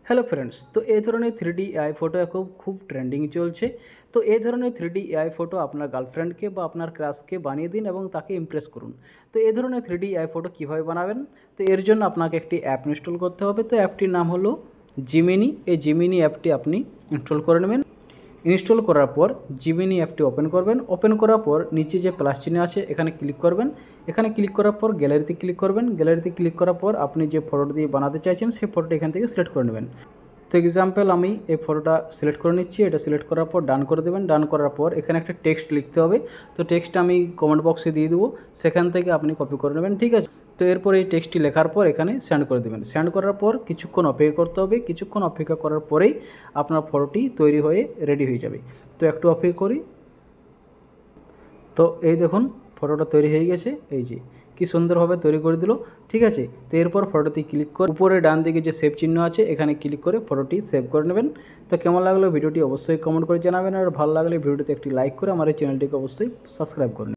Hello friends, তো এই ধরনের 3D এআই ফটো এখন খুব ট্রেন্ডিং চলছে। তো এই ধরনের 3D এআই ফটো আপনার গার্লফ্রেন্ডকে বা আপনার ক্রাশকে বানিয়ে দিন এবং তাকে ইমপ্রেস করুন। তো এই ধরনের 3D এআই ফটো কীভাবে বানাবেন? তো এর জন্য আপনাকে একটি অ্যাপ ইনস্টল করতে হবে। তো অ্যাপটির নাম হলো জিমিনি। এই জিমিনি অ্যাপটি আপনি ইনস্টল করে নেবেন। ইনস্টল করার পর জিমিনি অ্যাপটি ওপেন করবেন। ওপেন করার পর নিচে যে প্লাস চিহ্ন আছে এখানে ক্লিক করবেন। এখানে ক্লিক করার পর গ্যালারিতে ক্লিক করবেন। গ্যালারিতে ক্লিক করার পর আপনি যে ফটোটি দিয়ে বানাতে চাইছেন সেই ফটোটি এখান থেকে সিলেক্ট করে নেবেন। তো এক্সাম্পল আমি এই ফটোটা সিলেক্ট করে নিচ্ছি। এটা সিলেক্ট করার পর ডান করে দেবেন। ডান করার পর এখানে একটা টেক্সট লিখতে হবে। তো টেক্সটটা আমি কমেন্ট বক্সে দিয়ে দেবো, সেখান থেকে আপনি কপি করে নেবেন, ঠিক আছে। তো এরপর এই টেক্সটটি লেখার পর এখানে সেন্ড করে দেবেন। সেন্ড করার পর কিছুক্ষণ অপেক্ষা করতে হবে। কিছুক্ষণ অপেক্ষা করার পরেই আপনার ফটোটি তৈরি হয়ে রেডি হয়ে যাবে। তো একটু অপেক্ষা করি। তো এই দেখুন ফটোটা তৈরি হয়ে গেছে। এই যে কি সুন্দরভাবে তৈরি করে দিল, ঠিক আছে। তো এরপর ফটোতে ক্লিক করে উপরে ডান দিকে যে সেভ চিহ্ন আছে এখানে ক্লিক করে ফটোটি সেভ করে নেবেন। তো কেমন লাগলো ভিডিওটি অবশ্যই কমেন্ট করে জানাবেন, আর ভালো লাগলে ভিডিওতে একটি লাইক করে আমার এই চ্যানেলটিকে অবশ্যই সাবস্ক্রাইব করুন।